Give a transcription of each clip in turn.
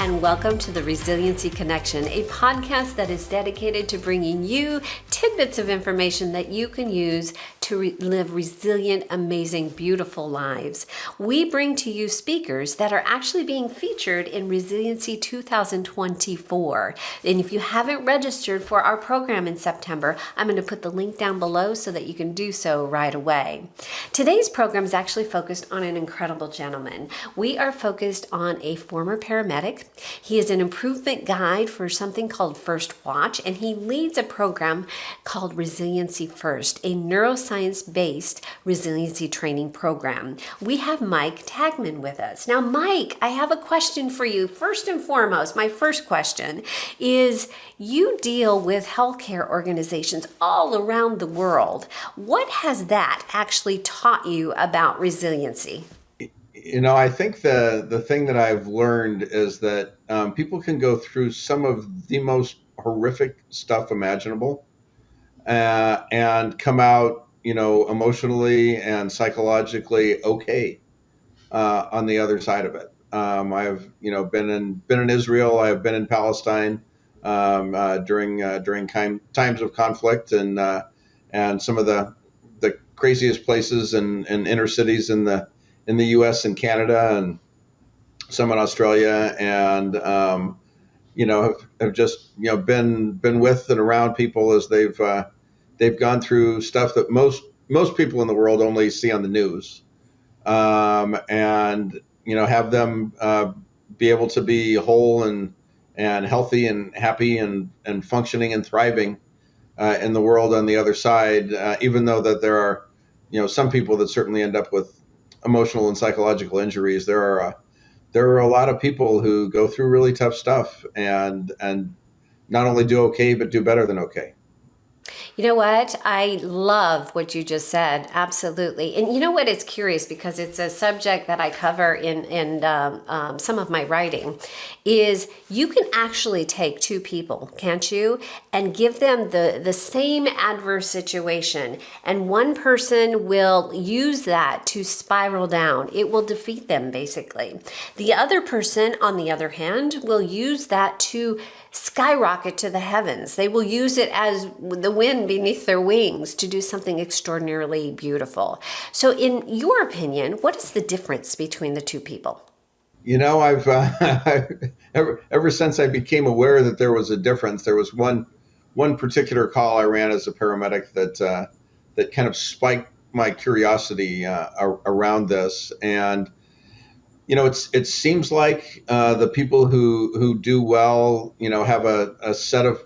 and welcome to the Resiliency Connection, a podcast that is dedicated to bringing you tidbits of information that you can use to live resilient, amazing, beautiful lives. We bring to you speakers that are actually being featured in Resiliency 2024. And if you haven't registered for our program in September, I'm going to put the link down below so that you can do so right away. Today's program is actually focused on an incredible gentleman. We are focused on a former paramedic. He is an improvement guide for something called First Watch, and he leads a program called Resiliency First, a neuroscience-based resiliency training program. We have Mike Taigman with us. Now, Mike, I have a question for you. First and foremost, my first question is, you deal with healthcare organizations all around the world. What has that actually taught you about resiliency? You know, I think the thing that I've learned is that people can go through some of the most horrific stuff imaginable and come out, emotionally and psychologically okay on the other side of it. I've, been in Israel. I've been in Palestine during times of conflict and some of the craziest places and inner cities in the U.S. and Canada, and some in Australia, and have just been with and around people as they've gone through stuff that most people in the world only see on the news, and have them be able to be whole and healthy and happy and functioning and thriving in the world on the other side, even though that there are some people that certainly end up with emotional and psychological injuries. There are a lot of people who go through really tough stuff and not only do okay, but do better than okay. You know what? I love what you just said. Absolutely. And you know what? It's curious because it's a subject that I cover in some of my writing, is you can actually take two people, can't you? And give them the same adverse situation. And one person will use that to spiral down. It will defeat them, basically. The other person, on the other hand, will use that to skyrocket to the heavens. They will use it as the wind beneath their wings to do something extraordinarily beautiful. So in your opinion, what is the difference between the two people? I've ever since I became aware that there was a difference, there was one particular call I ran as a paramedic that kind of spiked my curiosity around this. And it seems like the people who do well, have a set of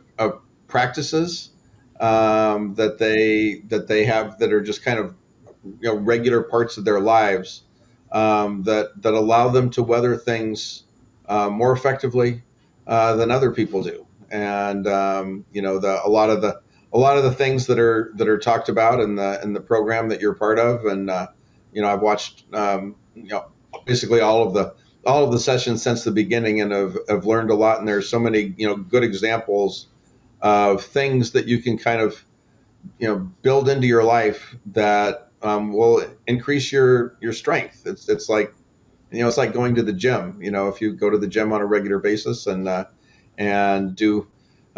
practices that they have that are just kind of regular parts of their lives that allow them to weather things more effectively than other people do. And a lot of the things that are talked about in the program that you're part of, and I've watched basically all of the sessions since the beginning, and have learned a lot. And there's so many good examples of things that you can kind of build into your life that will increase your strength. It's like it's like going to the gym. If you go to the gym on a regular basis and do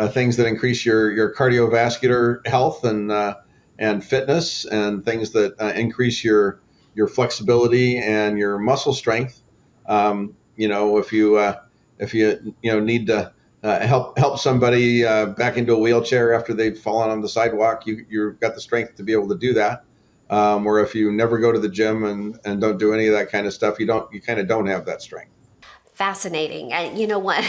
things that increase your cardiovascular health and fitness, and things that increase your flexibility and your muscle strength. If you need to help somebody back into a wheelchair after they've fallen on the sidewalk, you've got the strength to be able to do that. Or if you never go to the gym and don't do any of that kind of stuff, you kind of don't have that strength. Fascinating. And you know what?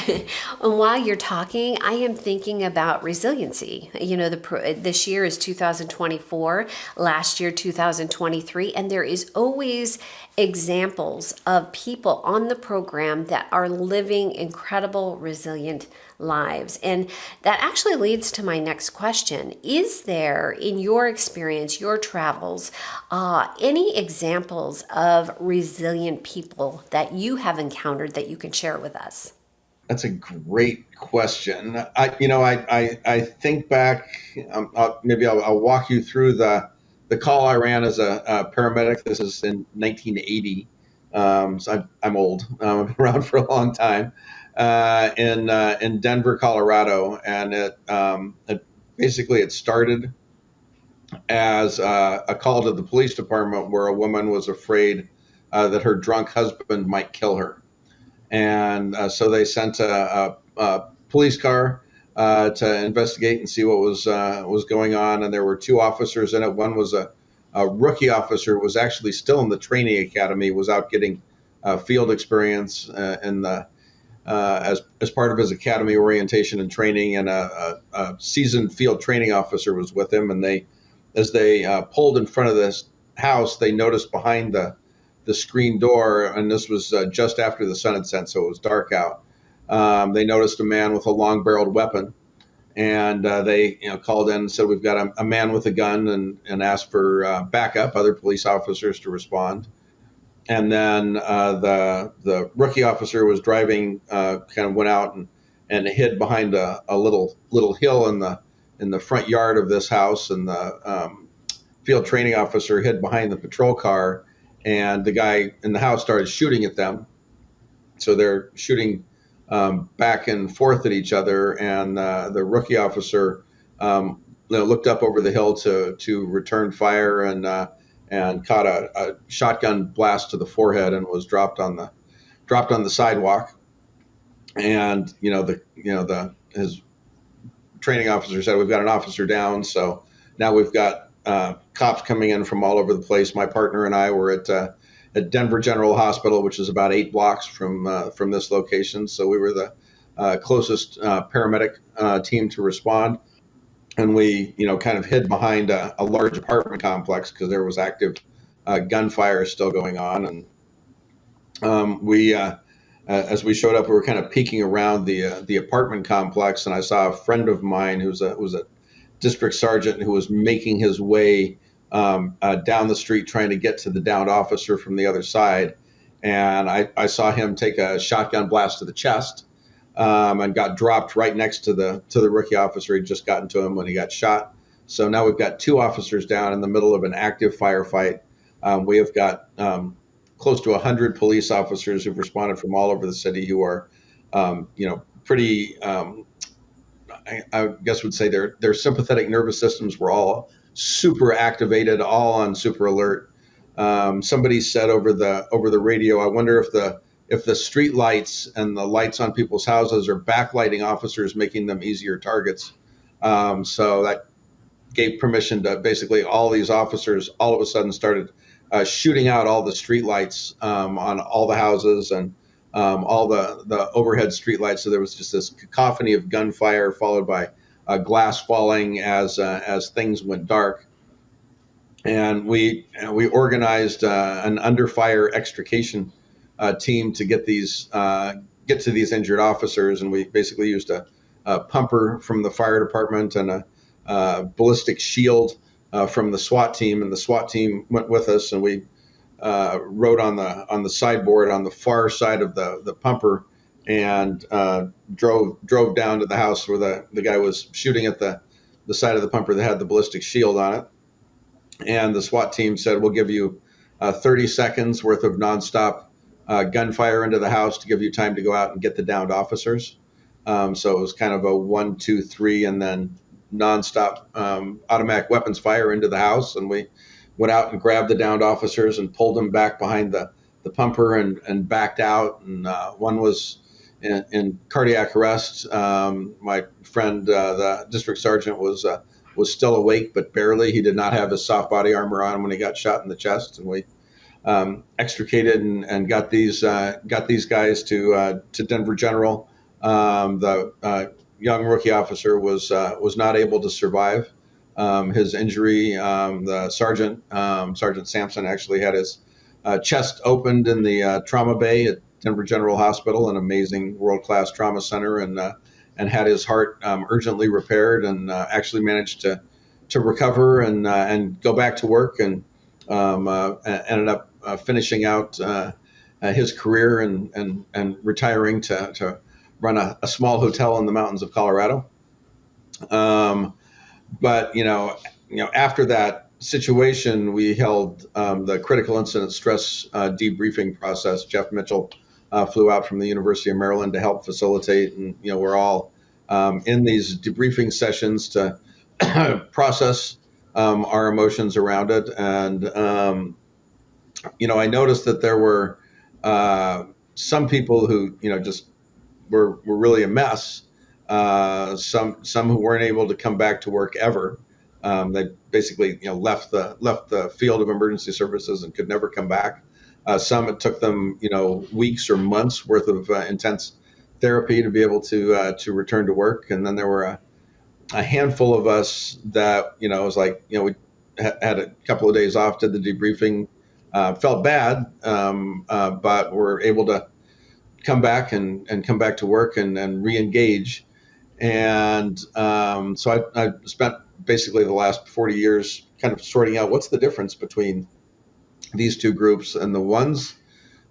While you're talking, I am thinking about resiliency. This year is 2024, last year 2023, and there is always examples of people on the program that are living incredible, resilient lives. And that actually leads to my next question. Is there, in your experience, your travels, any examples of resilient people that you have encountered that you can share with us? That's a great question. I think back, I'll walk you through the call I ran as a paramedic. This is in 1980. So I'm old. I've been around for a long time. in Denver, Colorado, and it started as a call to the police department where a woman was afraid that her drunk husband might kill her, and so they sent a police car to investigate and see what was going on. And there were two officers in it. One was a rookie officer, was actually still in the training academy, was out getting field experience in the as part of his academy orientation and training, and a seasoned field training officer was with him. And as they pulled in front of this house, they noticed behind the screen door, and this was just after the sun had set, so it was dark out. They noticed a man with a long-barreled weapon, and they called in and said, "We've got a man with a gun," and asked for backup, other police officers to respond. And then the rookie officer was driving, kind of went out and hid behind a little hill in the front yard of this house, and the field training officer hid behind the patrol car, and the guy in the house started shooting at them. So they're shooting back and forth at each other, and the rookie officer looked up over the hill to return fire, and caught a shotgun blast to the forehead and was dropped on the sidewalk. And his training officer said, "We've got an officer down." So now we've got cops coming in from all over the place. My partner and I were at Denver General Hospital, which is about 8 blocks from this location. So we were the closest paramedic team to respond. And we, kind of hid behind a large apartment complex because there was active gunfire still going on. And as we showed up, we were kind of peeking around the apartment complex, and I saw a friend of mine who was a district sergeant who was making his way down the street trying to get to the downed officer from the other side. And I saw him take a shotgun blast to the chest. And got dropped right next to the rookie officer. He'd just gotten to him when he got shot. So now we've got 2 officers down in the middle of an active firefight. We have got close to 100 police officers who've responded from all over the city who are, pretty. I guess would say their sympathetic nervous systems were all super activated, all on super alert. Somebody said over the radio, "I wonder if the street lights and the lights on people's houses are backlighting officers, making them easier targets." So that gave permission to basically all these officers all of a sudden started shooting out all the street lights on all the houses and all the overhead street lights. So there was just this cacophony of gunfire followed by glass falling as things went dark. And we organized an under fire extrication team to get to these injured officers, and we basically used a pumper from the fire department and a ballistic shield from the SWAT team, and the SWAT team went with us, and we rode on the sideboard on the far side of the pumper and drove down to the house where the guy was shooting at the side of the pumper that had the ballistic shield on it. And the SWAT team said, "We'll give you 30 seconds worth of nonstop gunfire into the house to give you time to go out and get the downed officers." So it was kind of a 1, 2, 3, and then nonstop automatic weapons fire into the house. And we went out and grabbed the downed officers and pulled them back behind the pumper and backed out. And one was in cardiac arrest. My friend, the district sergeant, was still awake, but barely. He did not have his soft body armor on when he got shot in the chest. And we extricated and got these guys to Denver General. The young rookie officer was not able to survive his injury. The Sergeant Sampson, actually had his chest opened in the trauma bay at Denver General Hospital, an amazing world-class trauma center, and had his heart urgently repaired, and actually managed to recover and go back to work, and ended up finishing out his career and retiring to run a small hotel in the mountains of Colorado. But after that situation, we held the critical incident stress debriefing process. Jeff Mitchell flew out from the University of Maryland to help facilitate, and we're all in these debriefing sessions to process our emotions around it. And I noticed that there were some people who just were really a mess. Some who weren't able to come back to work ever. They basically left the field of emergency services and could never come back. Some, it took them weeks or months worth of intense therapy to be able to return to work. And then there were a handful of us that it was like we had a couple of days off, did the debriefing, felt bad, but were able to come back and come back to work and re-engage. And so I spent basically the last 40 years kind of sorting out what's the difference between these two groups. And the ones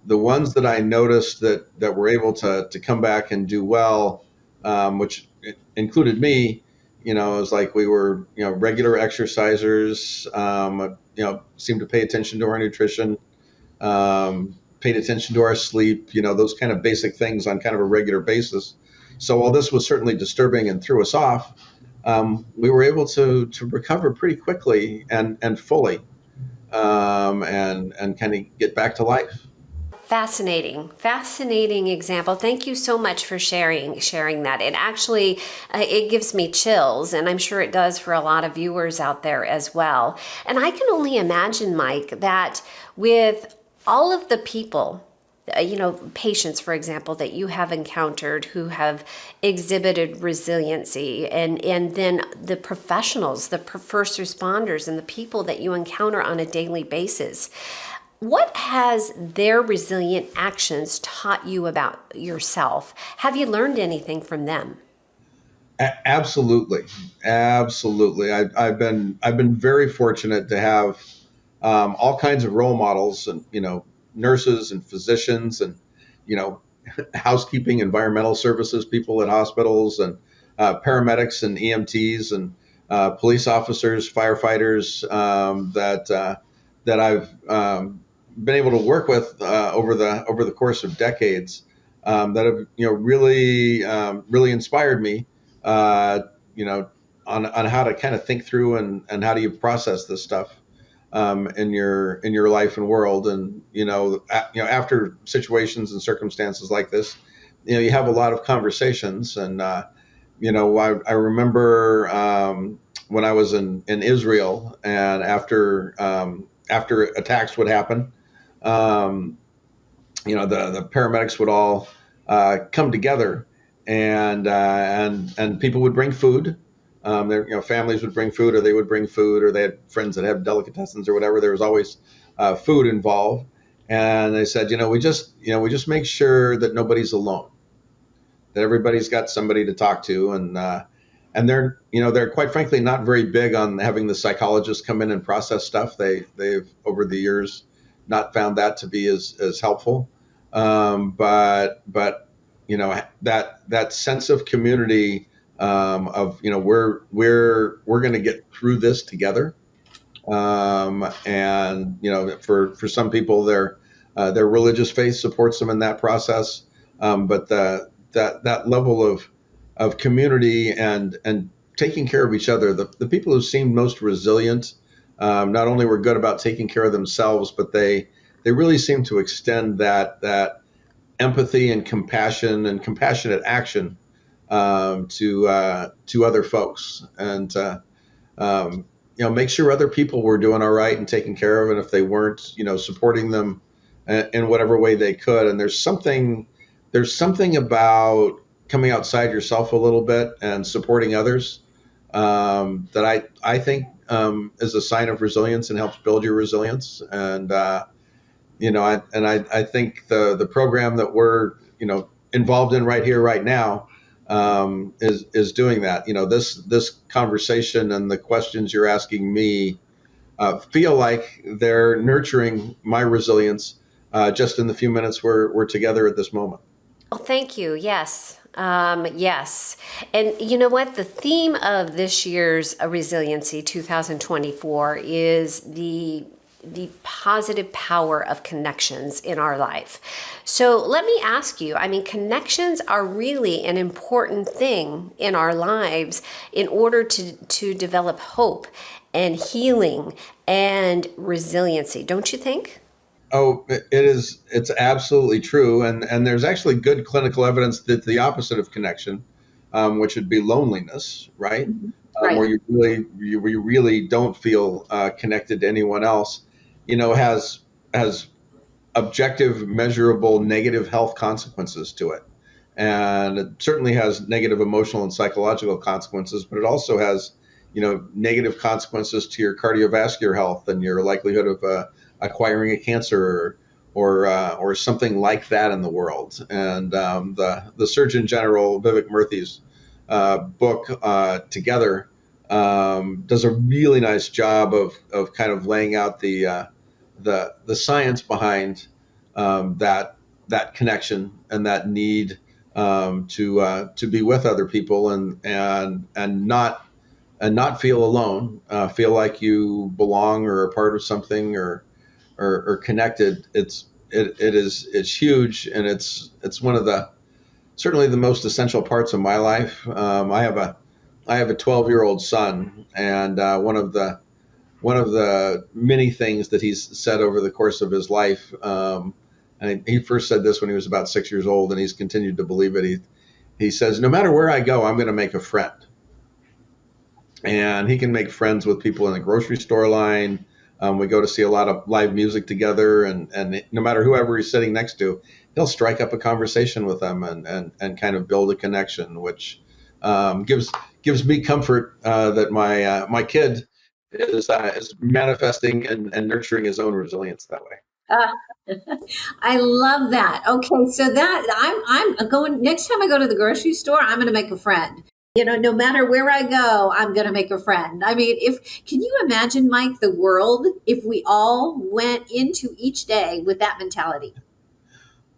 that I noticed that were able to come back and do well, which included me, it was like we were regular exercisers, seemed to pay attention to our nutrition, paid attention to our sleep, those kind of basic things on kind of a regular basis. So while this was certainly disturbing and threw us off, we were able to recover pretty quickly and fully, and kind of get back to life. Fascinating example. Thank you so much for sharing that. It actually, it gives me chills, and I'm sure it does for a lot of viewers out there as well. And I can only imagine, Mike, that with all of the people, patients, for example, that you have encountered who have exhibited resiliency, and then the professionals, the first responders, and the people that you encounter on a daily basis, what has their resilient actions taught you about yourself? Have you learned anything from them? Absolutely. I've been very fortunate to have all kinds of role models, and nurses and physicians, and housekeeping, environmental services people at hospitals, and paramedics and EMTs, and police officers, firefighters, that I've been able to work with over the course of decades, that have really inspired me, on how to kind of think through and how do you process this stuff in your life and world. And after situations and circumstances like this, you have a lot of conversations. And I remember when I was in Israel, and after attacks would happen, the paramedics would all come together, and people would bring food. Their families would bring food, or they would bring food, or they had friends that had delicatessens or whatever. There was always food involved, and they said, we just make sure that nobody's alone, that everybody's got somebody to talk to, and they're quite frankly not very big on having the psychologist come in and process stuff. They've over the years not found that to be as helpful, but that sense of community, of we're going to get through this together, and for some people their religious faith supports them in that process, but that level of community and taking care of each other, the people who seemed most resilient, not only were good about taking care of themselves, but they really seemed to extend that empathy and compassion and compassionate action to other folks, and make sure other people were doing all right and taken care of, and if they weren't, supporting them in whatever way they could. And there's something about coming outside yourself a little bit and supporting others, that I think is a sign of resilience and helps build your resilience. And I think the program that we're involved in right here, right now, is doing that. This conversation and the questions you're asking me feel like they're nurturing my resilience, just in the few minutes we're together at this moment. Well, thank you. Yes. Yes. And you know what? The theme of this year's Resiliency 2024 is the the positive power of connections in our life. So let me ask you, I mean, connections are really an important thing in our lives in order to develop hope and healing and resiliency, don't you think? Oh, it is. It's absolutely true, and there's actually good clinical evidence that the opposite of connection, which would be loneliness, right? Right. Where you really don't feel connected to anyone else, has objective, measurable negative health consequences to it. And it certainly has negative emotional and psychological consequences, but it also has, negative consequences to your cardiovascular health and your likelihood of acquiring a cancer or something like that in the world. And the Surgeon General Vivek Murthy's book Together does a really nice job of kind of laying out the science behind that connection and that need to be with other people and not feel alone, feel like you belong or are part of something or connected. It's huge, and it's one of the certainly the most essential parts of my life. I have a 12-year-old son, and one of the many things that he's said over the course of his life. And he first said this when he was about 6 years old, and he's continued to believe it. He says, "No matter where I go, I'm going to make a friend." And he can make friends with people in the grocery store line. We go to see a lot of live music together, and no matter whoever he's sitting next to, he'll strike up a conversation with them and kind of build a connection, which gives me comfort that my kid is manifesting and nurturing his own resilience that way. Uh, I love that. Okay, so that I'm going next time I go to the grocery store, I'm going to make a friend. No matter where I go, I'm going to make a friend. I mean, if can you imagine, Mike, the world if we all went into each day with that mentality?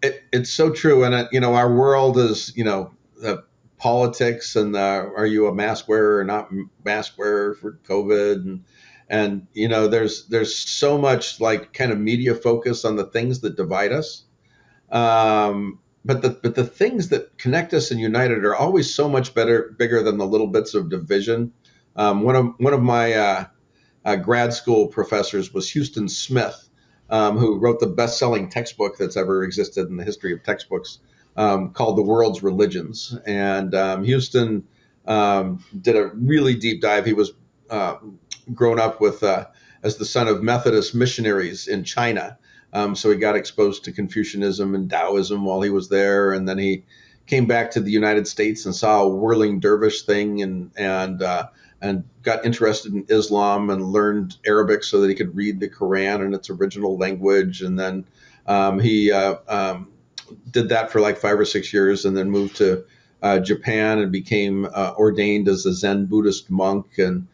It's so true, and our world is politics and are you a mask wearer or not mask wearer for COVID, and there's so much like kind of media focus on the things that divide us, but the things that connect us and unite it are always so much bigger than the little bits of division. One of my grad school professors was Houston Smith, who wrote the best-selling textbook that's ever existed in the history of textbooks, called The World's Religions. And Houston did a really deep dive. He was grown up with as the son of Methodist missionaries in China. So he got exposed to Confucianism and Taoism while he was there, and then he came back to the United States and saw a whirling dervish thing and got interested in Islam and learned Arabic so that he could read the Quran in its original language. And then he did that for like 5 or 6 years, and then moved to Japan and became ordained as a Zen Buddhist monk. And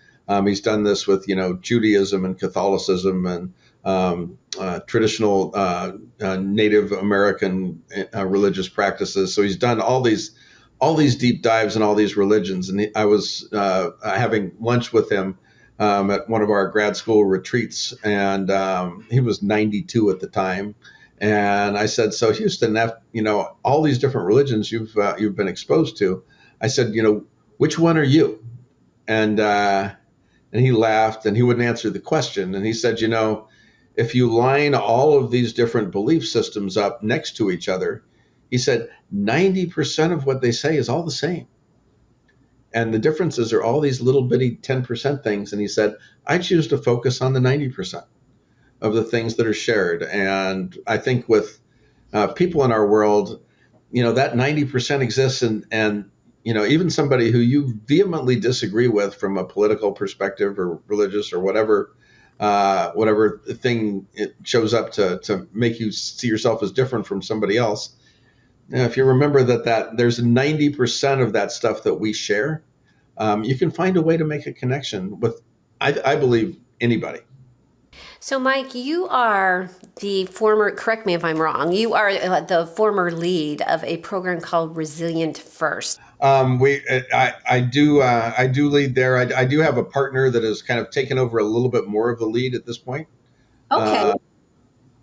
he's done this with Judaism and Catholicism and traditional Native American religious practices. So he's done all these deep dives in all these religions. And I was having lunch with him at one of our grad school retreats, and he was 92 at the time. And I said, "So Houston, all these different religions you've been exposed to," I said, "Which one are you?" And he laughed, and he wouldn't answer the question. And he said, "If you line all of these different belief systems up next to each other," he said, 90% of what they say is all the same. And the differences are all these little bitty 10% things. And he said, "I choose to focus on the 90% of the things that are shared." And I think with people in our world, that 90% exists. And even somebody who you vehemently disagree with from a political perspective or religious or whatever thing it shows up to make you see yourself as different from somebody else. If you remember that there's 90% of that stuff that we share, you can find a way to make a connection with, I believe, anybody. So, Mike, you are the former, correct me if I'm wrong, you are the former lead of a program called Resilient First. I do lead there. I do have a partner that has kind of taken over a little bit more of the lead at this point. Okay.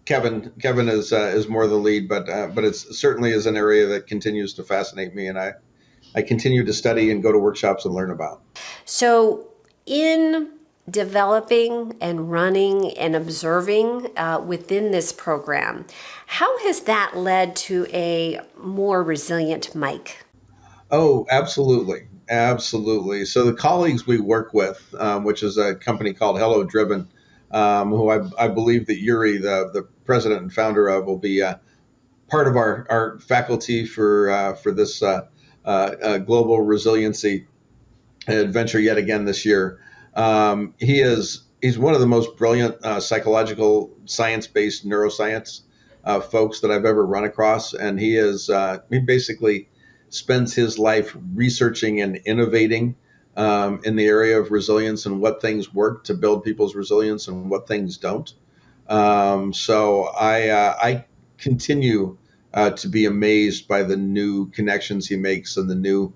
Kevin is more the lead, but it certainly is an area that continues to fascinate me, and I continue to study and go to workshops and learn about. So, in developing and running and observing within this program, how has that led to a more resilient Mike? Oh, absolutely, absolutely. So the colleagues we work with, which is a company called Hello Driven, who I believe that Yuri, the president and founder of, will be part of our faculty for this global resiliency adventure yet again this year. He's one of the most brilliant psychological science based neuroscience folks that I've ever run across, and he basically spends his life researching and innovating in the area of resilience and what things work to build people's resilience and what things don't. So I continue to be amazed by the new connections he makes and the new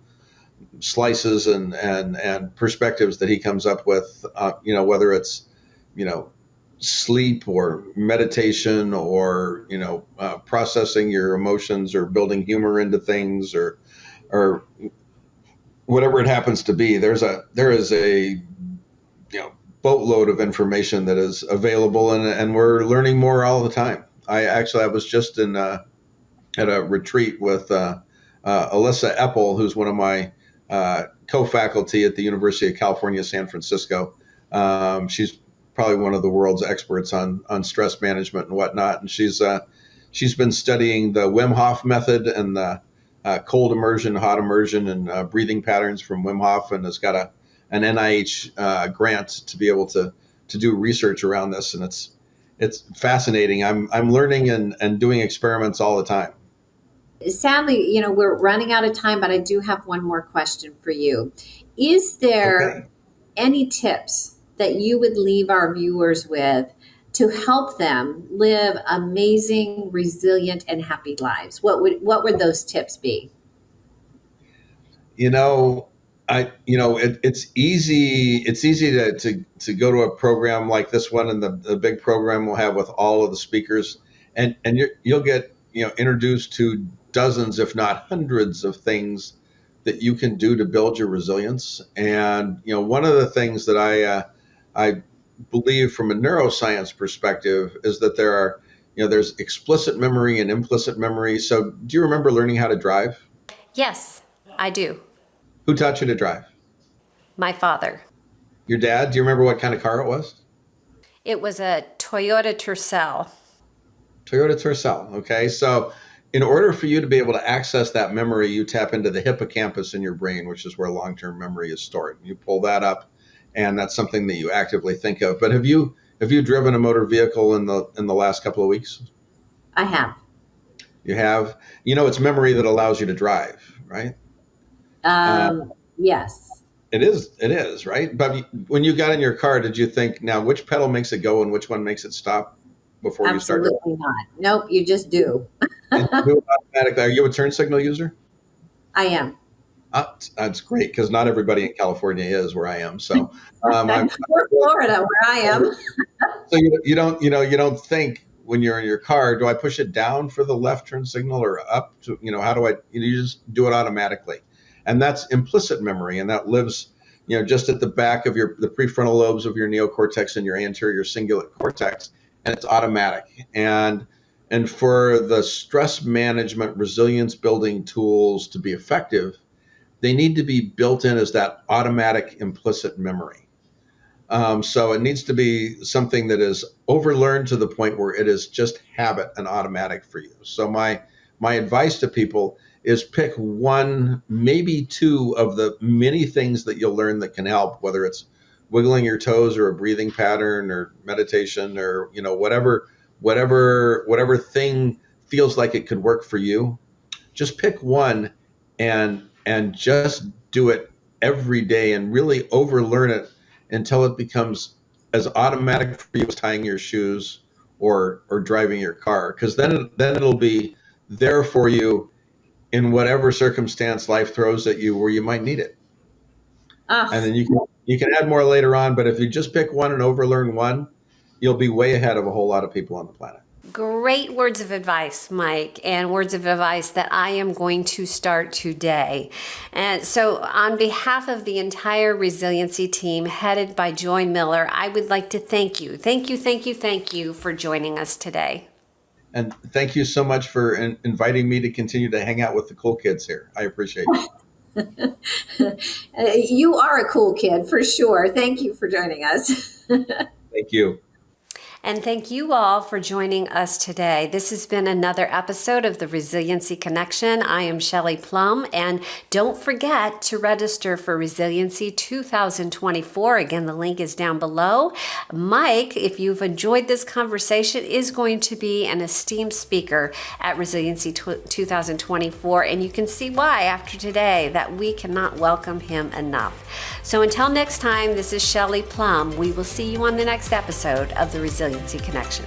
slices and perspectives that he comes up with, whether it's, sleep or meditation or, processing your emotions or building humor into things or whatever it happens to be. There is a, boatload of information that is available and we're learning more all the time. I was just at a retreat with Alyssa Epple, who's one of my co-faculty at the University of California, San Francisco. She's probably one of the world's experts on stress management and whatnot, and she's been studying the Wim Hof method and the cold immersion, hot immersion, and breathing patterns from Wim Hof, and has got an NIH grant to be able to do research around this, and it's fascinating. I'm learning and doing experiments all the time. Sadly, we're running out of time, but I do have one more question for you. Is there Okay. any tips that you would leave our viewers with to help them live amazing, resilient, and happy lives? What would those tips be? you know it's easy to go to a program like this one, and the big program we'll have with all of the speakers, and you'll get introduced to dozens if not hundreds of things that you can do to build your resilience. And one of the things that I believe from a neuroscience perspective is that there's explicit memory and implicit memory. So do you remember learning how to drive? Yes, I do. Who taught you to drive? My father. Your dad? Do you remember what kind of car it was? It was a Toyota Tercel. Toyota Tercel. Okay. So in order for you to be able to access that memory, you tap into the hippocampus in your brain, which is where long-term memory is stored. You pull that up, and that's something that you actively think of. But have you driven a motor vehicle in the last couple of weeks? I have. You have. It's memory that allows you to drive, right? Uh, Yes, it is, right? But when you got in your car, did you think, now which pedal makes it go and which one makes it stop before you start absolutely not. Nope, you just do. and do it automatically? Are you a turn signal user? I am. That's great, because not everybody in California is where I am. So I'm We're Florida, where I am. so you don't think when you're in your car, do I push it down for the left turn signal or up to, how do I, you just do it automatically. And that's implicit memory, and that lives, just at the back of the prefrontal lobes of your neocortex and your anterior cingulate cortex, and it's automatic. And for the stress management resilience building tools to be effective, they need to be built in as that automatic implicit memory. So it needs to be something that is overlearned to the point where it is just habit and automatic for you. So my advice to people is pick one, maybe two of the many things that you'll learn that can help, whether it's wiggling your toes or a breathing pattern or meditation or whatever thing feels like it could work for you. Just pick one and just do it every day and really overlearn it until it becomes as automatic for you as tying your shoes or driving your car, because then it'll be there for you in whatever circumstance life throws at you where you might need it. Ah, And then you can add more later on, but if you just pick one and overlearn one, you'll be way ahead of a whole lot of people on the planet. Great words of advice, Mike, and words of advice that I am going to start today. And so on behalf of the entire resiliency team headed by Joy Miller, I would like to thank you. Thank you for joining us today. And thank you so much for inviting me to continue to hang out with the cool kids here. I appreciate you. You are a cool kid for sure. Thank you for joining us. Thank you. And thank you all for joining us today. This has been another episode of the Resiliency Connection. I am Shelley Plum, and don't forget to register for Resiliency 2024. Again, the link is down below. Mike, if you've enjoyed this conversation, is going to be an esteemed speaker at Resiliency 2024, and you can see why after today that we cannot welcome him enough. So until next time, this is Shelley Plum. We will see you on the next episode of the Resiliency Connection.